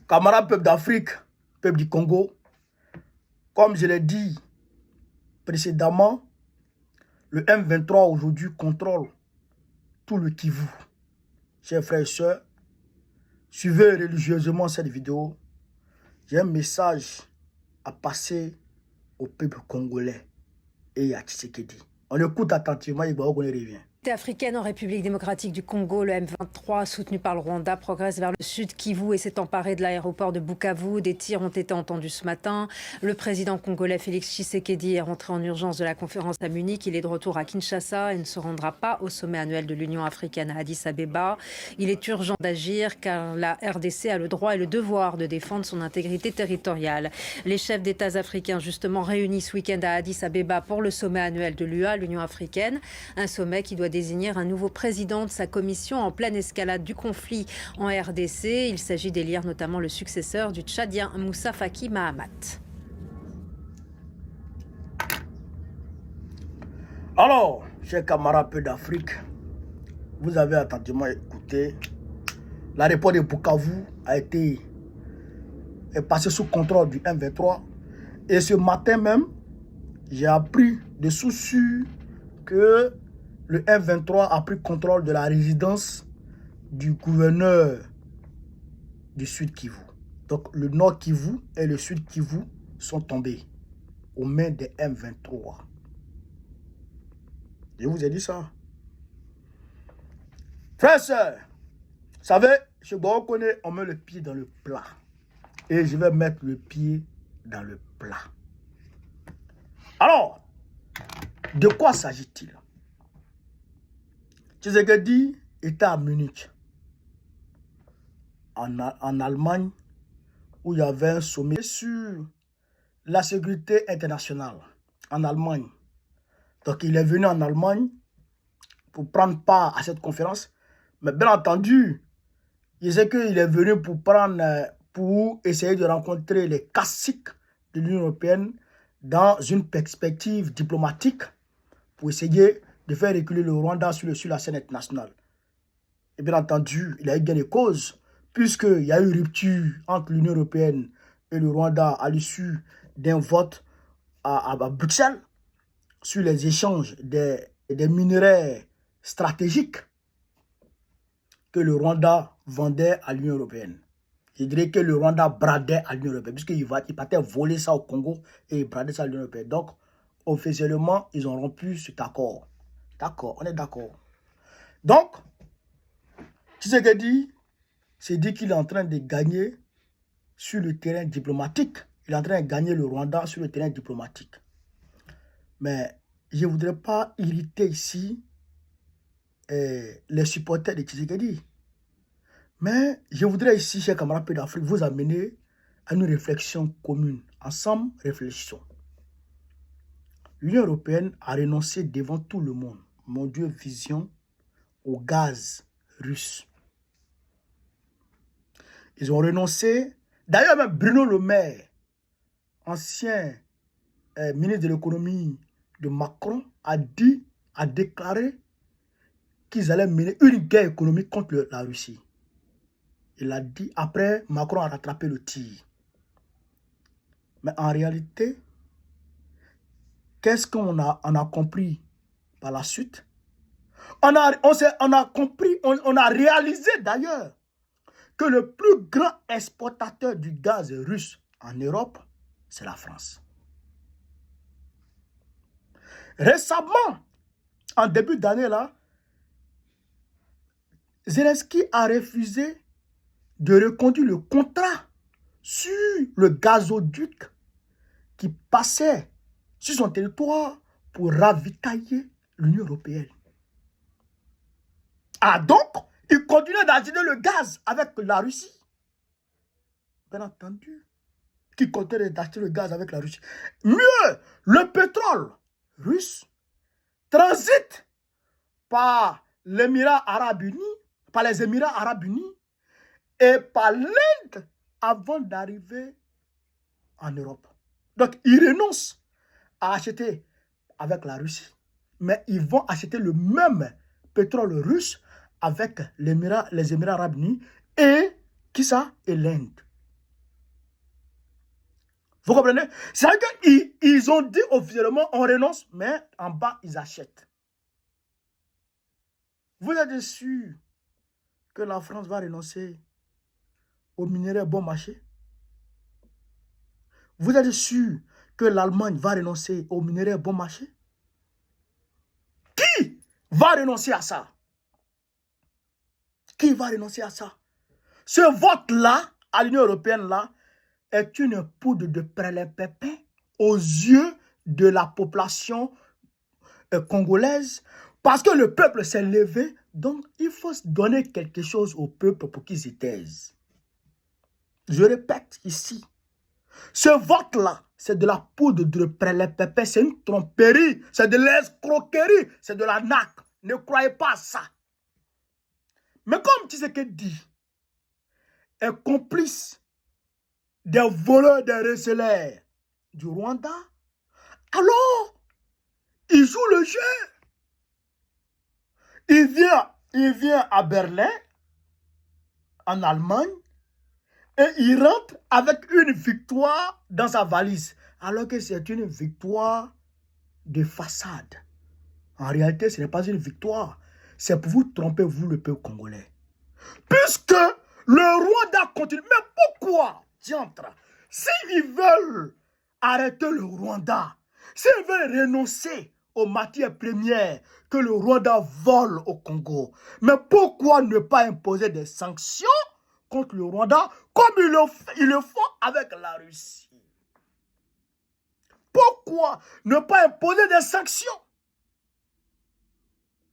Camarades peuple d'Afrique, peuple du Congo, comme je l'ai dit précédemment, le M23 aujourd'hui contrôle tout le Kivu. Chers frères et sœurs, suivez religieusement cette vidéo. J'ai un message à passer au peuple congolais et à Tshisekedi. On écoute attentivement et on revient. Africaine en République démocratique du Congo, le M23 soutenu par le Rwanda progresse vers le sud Kivu et s'est emparé de l'aéroport de Bukavu. Des tirs ont été entendus ce matin. Le président congolais Félix Tshisekedi est rentré en urgence de la conférence à Munich. Il est de retour à Kinshasa et ne se rendra pas au sommet annuel de l'Union africaine à Addis Abeba. Il est urgent d'agir car la RDC a le droit et le devoir de défendre son intégrité territoriale. Les chefs d'États africains justement réunis ce week-end à Addis Abeba pour le sommet annuel de l'UA, l'Union africaine. Un sommet qui doit désigner un nouveau président de sa commission en pleine escalade du conflit en RDC. Il s'agit d'élire notamment le successeur du Tchadien Moussa Faki Mahamat. Alors, chers camarades peu d'Afrique, vous avez attentivement écouté. L'aéroport de Bukavu est passé sous contrôle du M23. Et ce matin même, j'ai appris de sources sûres que le M23 a pris contrôle de la résidence du gouverneur du Sud Kivu. Donc le Nord Kivu et le Sud Kivu sont tombés aux mains des M23. Je vous ai dit ça. Frères et sœurs, vous savez, chez Borokone, on met le pied dans le plat. Et je vais mettre le pied dans le plat. Alors, de quoi s'agit-il? Tshisekedi était à Munich, en Allemagne, où il y avait un sommet sur la sécurité internationale, en Allemagne. Donc il est venu en Allemagne pour prendre part à cette conférence. Mais bien entendu, il sait qu'il est venu pour essayer de rencontrer les caciques de l'Union européenne dans une perspective diplomatique pour essayer de faire reculer le Rwanda sur la scène internationale. Et bien entendu, il a eu gain de cause, puisqu'il y a eu rupture entre l'Union européenne et le Rwanda à l'issue d'un vote à Bruxelles sur les échanges des minerais stratégiques que le Rwanda vendait à l'Union européenne. Je dirais que le Rwanda bradait à l'Union européenne, puisqu'il partait voler ça au Congo et il bradait ça à l'Union européenne. Donc, officiellement, ils ont rompu cet accord. D'accord, on est d'accord. Donc, Tshisekedi s'est dit qu'il est en train de gagner sur le terrain diplomatique. Il est en train de gagner le Rwanda sur le terrain diplomatique. Mais je ne voudrais pas irriter ici les supporters de Tshisekedi. Mais je voudrais ici, chers camarades d'Afrique, vous amener à une réflexion commune. Ensemble, réfléchissons. L'Union européenne a renoncé devant tout le monde, mon Dieu, vision, au gaz russe. Ils ont renoncé. D'ailleurs, même Bruno Le Maire, ancien ministre de l'économie de Macron, a déclaré qu'ils allaient mener une guerre économique contre la Russie. Il a dit, après, Macron a rattrapé le tir. Mais en réalité, qu'est-ce qu'on a compris par la suite? On a compris, on a réalisé d'ailleurs que le plus grand exportateur du gaz russe en Europe, c'est la France. Récemment, en début d'année là, Zelensky a refusé de reconduire le contrat sur le gazoduc qui passait sur son territoire pour ravitailler l'Union européenne. Ah donc, il continuait d'acheter le gaz avec la Russie. Bien entendu, qui continuait d'acheter le gaz avec la Russie. Mieux, le pétrole russe transite par les Émirats arabes unis, et par l'Inde avant d'arriver en Europe. Donc, ils renoncent à acheter avec la Russie, mais ils vont acheter le même pétrole russe avec les Émirats arabes unis et qui ça? Et l'Inde. Vous comprenez? C'est vrai qu'ils ont dit officiellement on renonce, mais en bas, ils achètent. Vous êtes sûr que la France va renoncer aux minerais bon marché? Vous êtes sûr que l'Allemagne va renoncer aux minerais bon marché? Qui va renoncer à ça? Qui va renoncer à ça? Ce vote-là, à l'Union européenne-là, est une poudre de prélèvement aux yeux de la population congolaise, parce que le peuple s'est levé, donc il faut donner quelque chose au peuple pour qu'ils se taisent. Je répète ici, ce vote-là, c'est de la poudre de prélèvement, c'est une tromperie, c'est de l'escroquerie, c'est de la naque. Ne croyez pas à ça. Mais comme Tshisekedi est complice des voleurs, des recelaires du Rwanda, alors il joue le jeu. Il vient à Berlin, en Allemagne, et il rentre avec une victoire dans sa valise, alors que c'est une victoire de façade. En réalité, ce n'est pas une victoire. C'est pour vous tromper, vous, le peuple congolais. Puisque le Rwanda continue. Mais pourquoi, diantre, s'ils veulent arrêter le Rwanda, s'ils veulent renoncer aux matières premières que le Rwanda vole au Congo, mais pourquoi ne pas imposer des sanctions contre le Rwanda comme ils le font avec la Russie? Pourquoi ne pas imposer des sanctions?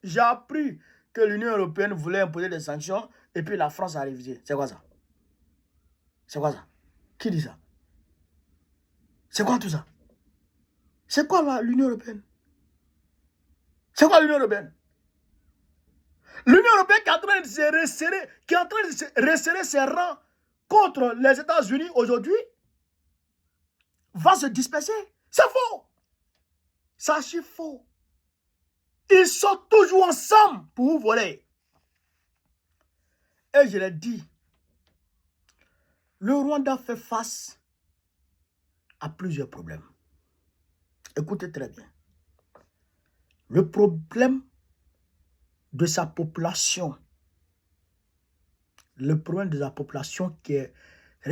J'ai appris que l'Union européenne voulait imposer des sanctions et puis la France a révisé. C'est quoi ça? C'est quoi ça? Qui dit ça? C'est quoi tout ça? C'est quoi l'Union européenne? C'est quoi l'Union européenne? L'Union européenne qui est en train de se resserrer ses rangs contre les États-Unis aujourd'hui va se disperser. C'est faux. C'est archi faux. Ils sont toujours ensemble pour vous voler. Et je l'ai dit, le Rwanda fait face à plusieurs problèmes. Écoutez très bien. Le problème de sa population, qui est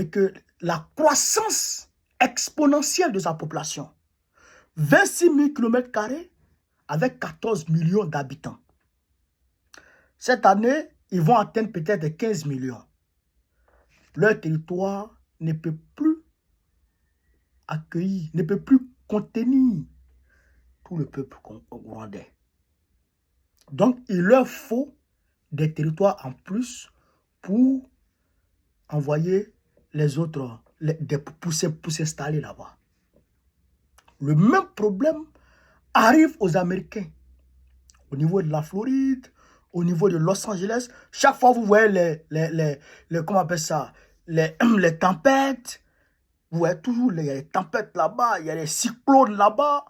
que la croissance exponentielle de sa population, 26 000 km² avec 14 millions d'habitants. Cette année, ils vont atteindre peut-être 15 millions. Leur territoire ne peut plus accueillir, ne peut plus contenir tout le peuple rwandais. Donc, il leur faut des territoires en plus pour envoyer les autres, pour s'installer là-bas. Le même problème arrive aux Américains. Au niveau de la Floride, au niveau de Los Angeles, chaque fois vous voyez comment on appelle ça, les tempêtes, vous voyez toujours les tempêtes là-bas, il y a les cyclones là-bas.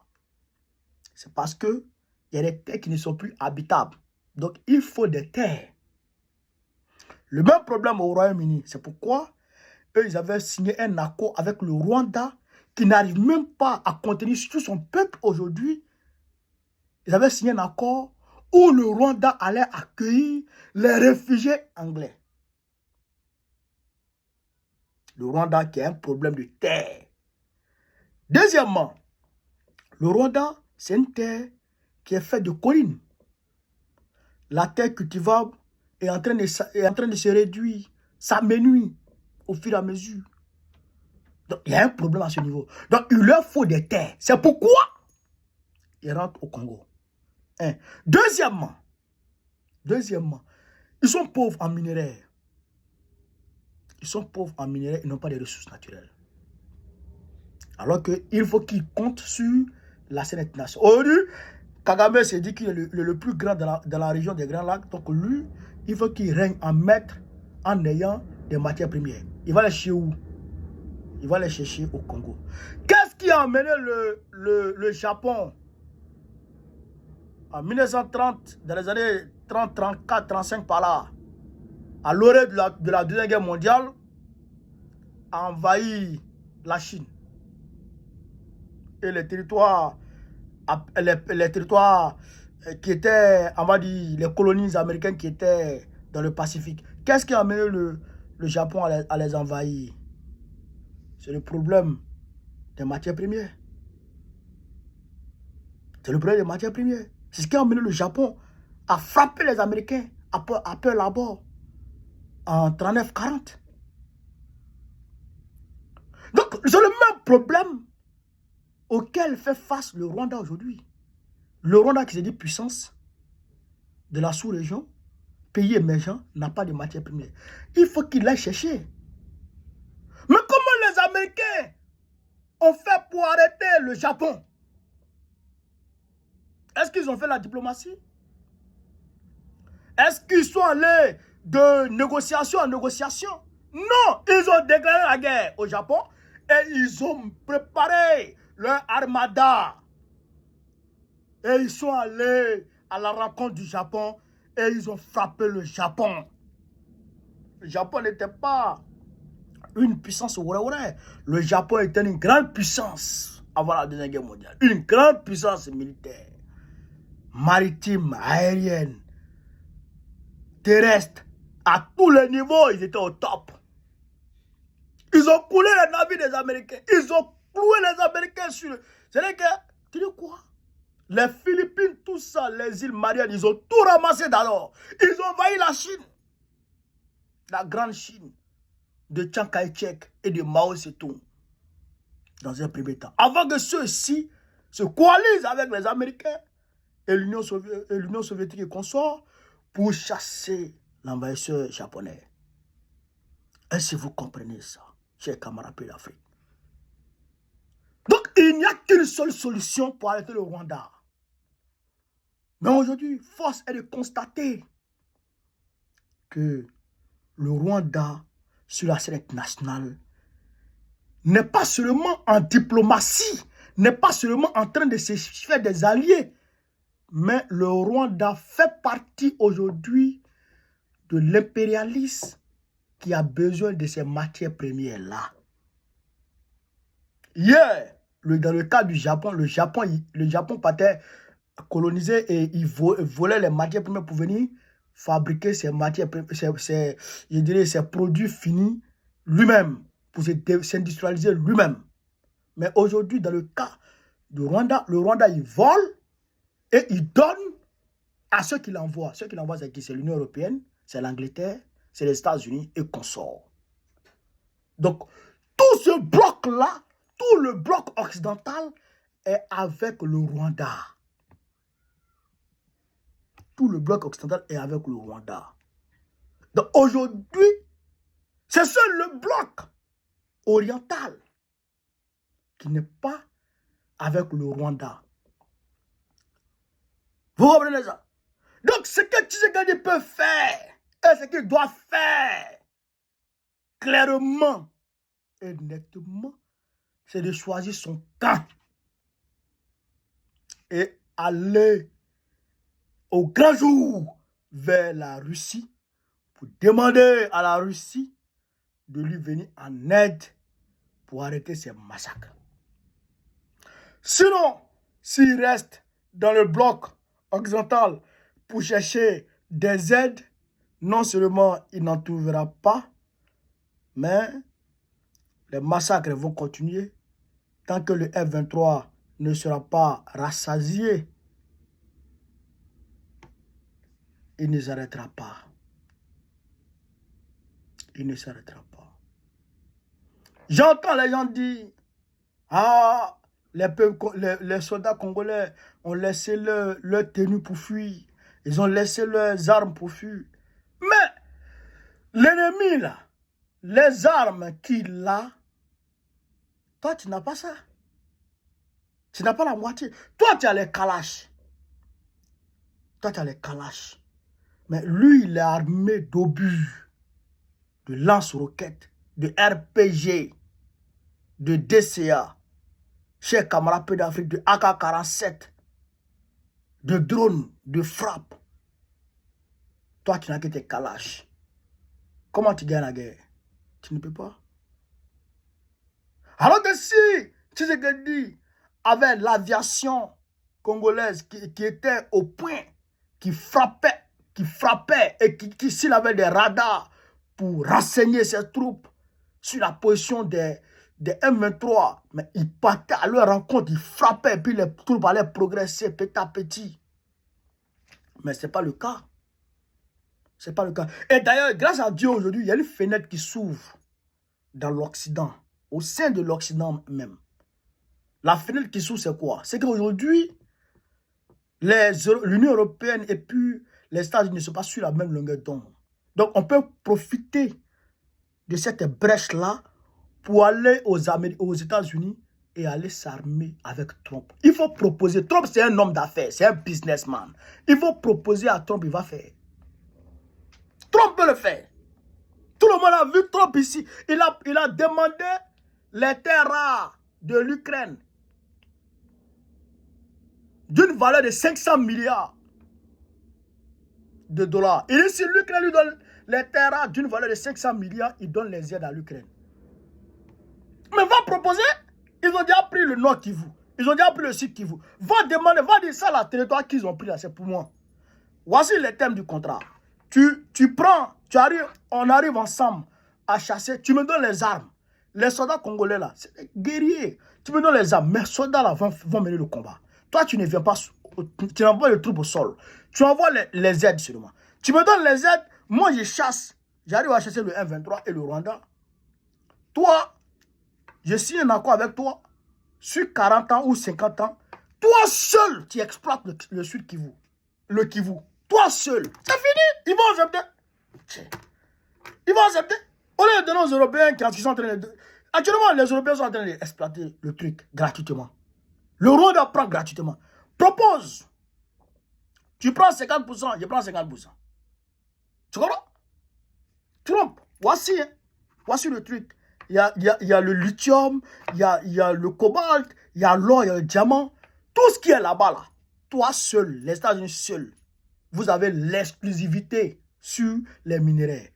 C'est parce que il y a des terres qui ne sont plus habitables. Donc, il faut des terres. Le même problème au Royaume-Uni. C'est pourquoi eux, ils avaient signé un accord avec le Rwanda qui n'arrive même pas à contenir tout son peuple aujourd'hui. Ils avaient signé un accord où le Rwanda allait accueillir les réfugiés anglais. Le Rwanda qui a un problème de terre. Deuxièmement, le Rwanda, c'est une terre qui est faite de collines. La terre cultivable est en train de se réduire, s'amenuire au fur et à mesure. Donc, il y a un problème à ce niveau. Donc, il leur faut des terres. C'est pourquoi ils rentrent au Congo. Deuxièmement, ils sont pauvres en minerais. Ils sont pauvres en minerais, ils n'ont pas de ressources naturelles. Alors qu'il faut qu'ils comptent sur la scène internationale. Aujourd'hui, Kagame s'est dit qu'il est le plus grand dans la région des Grands Lacs. Donc lui, il faut qu'il règne en maître en ayant des matières premières. Il va les chercher où? Il va les chercher au Congo. Qu'est-ce qui a amené le Japon en 1930, dans les années 30, 34, 35 par là, à l'orée de la Deuxième Guerre mondiale, a envahi la Chine? et les territoires, les territoires qui étaient, on va dire, les colonies américaines qui étaient dans le Pacifique. Qu'est-ce qui a amené le Japon à les envahir? C'est le problème des matières premières. C'est le problème des matières premières. C'est ce qui a amené le Japon à frapper les Américains à Pearl Harbor en 39-40. Donc, c'est le même problème auquel fait face le Rwanda aujourd'hui. Le Rwanda qui se dit puissance de la sous-région, pays émergent, n'a pas de matières premières. Il faut qu'il aille chercher. Mais comment les Américains ont fait pour arrêter le Japon? Est-ce qu'ils ont fait la diplomatie? Est-ce qu'ils sont allés de négociation en négociation? Non, ils ont déclaré la guerre au Japon et ils ont préparé leur armada. Et ils sont allés à la rencontre du Japon et ils ont frappé le Japon. Le Japon n'était pas une puissance ouais. Le Japon était une grande puissance avant la Deuxième Guerre mondiale. Une grande puissance militaire, maritime, aérienne, terrestre. À tous les niveaux, ils étaient au top. Ils ont coulé les navires des Américains. Ils ont cloué les Américains sur le... C'est-à-dire que, tu dis quoi? Les Philippines, tout ça, les îles Mariannes, ils ont tout ramassé d'alors. Ils ont envahi la Chine. La grande Chine de Chiang Kai-shek et de Mao Zedong. Dans un premier temps. Avant que ceux-ci se coalisent avec les Américains et l'Union soviétique et consorts pour chasser l'envahisseur japonais. Est-ce que vous comprenez ça, chers camarades d'Afrique? Donc, il n'y a qu'une seule solution pour arrêter le Rwanda. Mais aujourd'hui, force est de constater que le Rwanda, sur la scène internationale, n'est pas seulement en diplomatie, n'est pas seulement en train de se faire des alliés, mais le Rwanda fait partie aujourd'hui de l'impérialisme qui a besoin de ces matières premières-là. Hier, dans le cas du Japon, le Japon partait coloniser et il volait les matières premières pour venir fabriquer ces matières, je dirais, ces produits finis lui-même, pour s'industrialiser lui-même. Mais aujourd'hui, dans le cas du Rwanda, le Rwanda, il vole et il donne à ceux qui l'envoient. Ceux qui l'envoient, c'est qui? C'est l'Union européenne, c'est l'Angleterre, c'est les États-Unis et consorts. Donc, tout ce bloc-là, tout le bloc occidental est avec le Rwanda. Tout le bloc occidental est avec le Rwanda. Donc aujourd'hui, c'est seul le bloc oriental qui n'est pas avec le Rwanda. Vous comprenez ça? Donc ce que Tshisekedi peut faire, et ce qu'il doit faire, clairement et nettement, c'est de choisir son camp et aller au grand jour vers la Russie pour demander à la Russie de lui venir en aide pour arrêter ces massacres. Sinon, s'il reste dans le bloc occidental pour chercher des aides, non seulement il n'en trouvera pas, mais les massacres vont continuer tant que le F-23 ne sera pas rassasié. Il ne s'arrêtera pas. Il ne s'arrêtera pas. J'entends les gens dire, ah, les soldats congolais ont laissé leur tenue pour fuir. Ils ont laissé leurs armes pour fuir. Mais l'ennemi là, les armes qu'il a, toi tu n'as pas ça. Tu n'as pas la moitié. Toi tu as les kalash. Toi tu as les kalash. Mais lui il est armé d'obus, de lance-roquettes, de RPG, de DCA, chers camarades d'Afrique, de AK-47, de drones, de frappe. Toi, tu n'as que tes kalash. Comment tu gagnes la guerre? Tu ne peux pas. Alors que si Tshisekedi avait l'aviation congolaise qui était au point, qui frappait et qui s'il avait des radars pour renseigner ses troupes sur la position des M23, mais il partait à leur rencontre, il frappait, et puis les troupes allaient progresser petit à petit. Mais ce n'est pas le cas. Ce n'est pas le cas. Et d'ailleurs, grâce à Dieu, aujourd'hui, il y a une fenêtre qui s'ouvre dans l'Occident, au sein de l'Occident même. La fenêtre qui s'ouvre, c'est quoi? C'est qu'aujourd'hui, l'Union européenne et puis les États-Unis ne sont pas sur la même longueur d'onde. Donc, on peut profiter de cette brèche-là pour aller aux États-Unis et aller s'armer avec Trump. Il faut proposer. Trump, c'est un homme d'affaires, c'est un businessman. Il faut proposer à Trump, il va faire. Trump peut le faire. Tout le monde a vu Trump ici. Il a demandé les terres rares de l'Ukraine d'une valeur de 500 milliards de dollars. Et si l'Ukraine lui donne les terres rares d'une valeur de 500 milliards, il donne les aides à l'Ukraine. Mais va proposer, ils ont déjà pris le Nord Kivu, ils ont déjà pris le Sud Kivu. Va demander, va dire ça, la territoire qu'ils ont pris là, c'est pour moi. Voici les thèmes du contrat. Tu prends, on arrive ensemble à chasser, tu me donnes les armes. Les soldats congolais là, c'est des guerriers. Tu me donnes les armes, mes soldats là vont mener le combat. Toi, tu ne viens pas, tu envoies les troupes au sol. Tu envoies les aides seulement. Tu me donnes les aides, moi je chasse. J'arrive à chasser le M23 et le Rwanda. Toi, je signe un accord avec toi sur 40 ans ou 50 ans. Toi seul, tu exploites le Sud Kivu. Le Kivu. Toi seul. C'est fini. Ils vont accepter. Ils vont accepter. Au lieu de donner aux Européens qui sont en train de... Actuellement, les Européens sont en train d'exploiter le truc gratuitement. Le Rwanda prend gratuitement. Propose. Tu prends 50%, je prends 50%. Tu comprends? Trump, voici le truc. Il y a le lithium, il y a le cobalt, il y a l'or, il y a le diamant. Tout ce qui est là-bas, là, toi seul, les États-Unis seuls, vous avez l'exclusivité sur les minéraux.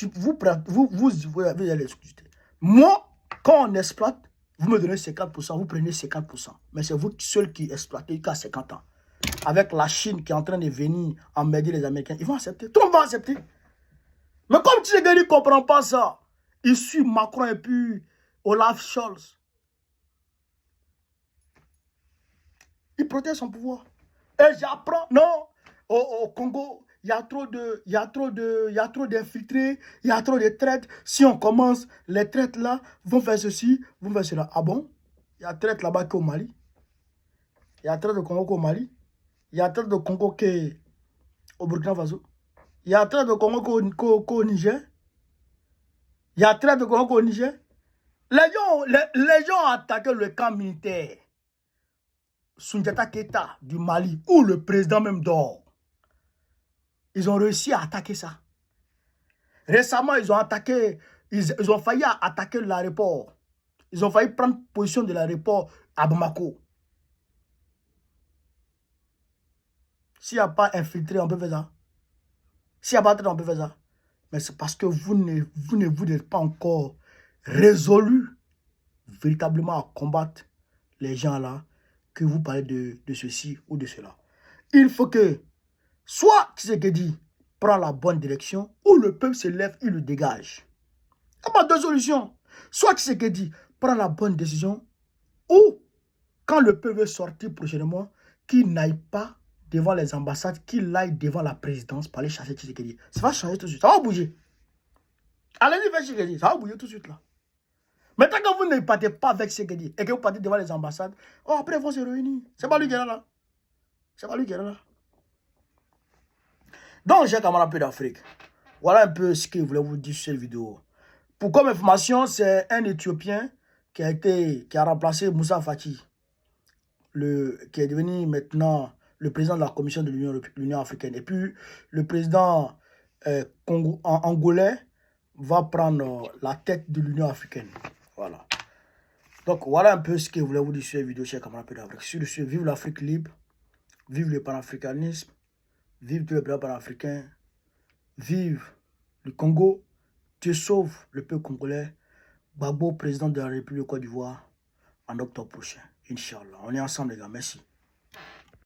Vous avez l'exclusivité. Moi, quand on exploite, vous me donnez 50%, vous prenez 50%. Mais c'est vous seul qui exploitez jusqu'à 50 ans. Avec la Chine qui est en train de venir emmerder les Américains, ils vont accepter. Tout le monde va accepter. Mais comme Tshisekedi ne comprend pas ça, il suit Macron et puis Olaf Scholz. Il protège son pouvoir. Et j'apprends, non, au Congo, il y a trop d'infiltrés, il y a trop de traites. Si on commence, les traites là vont faire ceci, vont faire cela. Ah bon? Il y a traite là-bas qu'au Mali. Il y a traite de Congo qu'au Mali. Il y a traite de Congo qu'au Burkina Faso. Il y a traite de Congo qu'au Niger. Il y a traite de Congo qu'au Niger. Les gens ont attaqué le camp militaire Soundiata Keita du Mali, où le président même dort. Ils ont réussi à attaquer ça. Récemment, ils ont failli attaquer l'aéroport. Ils ont failli prendre position de l'aéroport à Bamako. S'il n'y a pas infiltré, on peut faire ça. S'il n'y a pas de on peut faire ça. Mais c'est parce que vous n'êtes pas encore résolu véritablement à combattre les gens là que vous parlez de ceci ou de cela. Il faut que soit Tshisekedi prend la bonne direction ou le peuple se lève et le dégage. Il n'y a pas deux solutions. Soit Tshisekedi prend la bonne décision ou quand le peuple veut sortir prochainement, qu'il n'aille pas devant les ambassades, qu'il aille devant la présidence pour aller chasser Tshisekedi. Ça va changer tout de suite. Ça va bouger. Allez-y vers Tshisekedi. Ça va bouger tout de suite là. Maintenant que vous ne partez pas avec Tshisekedi et que vous partez devant les ambassades, oh, après ils vont se réunir. C'est pas lui qui est là. C'est pas lui qui est là. Donc, j'ai camarades un peu d'Afrique. Voilà un peu ce que je voulais vous dire sur cette vidéo. Pour comme information, c'est un Éthiopien qui a remplacé Moussa Faki, qui est devenu maintenant le président de la Commission de l'Union africaine. Et puis, le président angolais va prendre la tête de l'Union africaine. Voilà. Donc, voilà un peu ce que je voulais vous dire sur cette vidéo, chers camarades d'Afrique. Sur ce, vive l'Afrique libre, vive le panafricanisme, vive tous les peuples panafricains, vive le Congo, Dieu sauve le peuple congolais, Gbagbo, président de la République de Côte d'Ivoire, en octobre prochain. Inch'Allah. On est ensemble, les gars. Merci.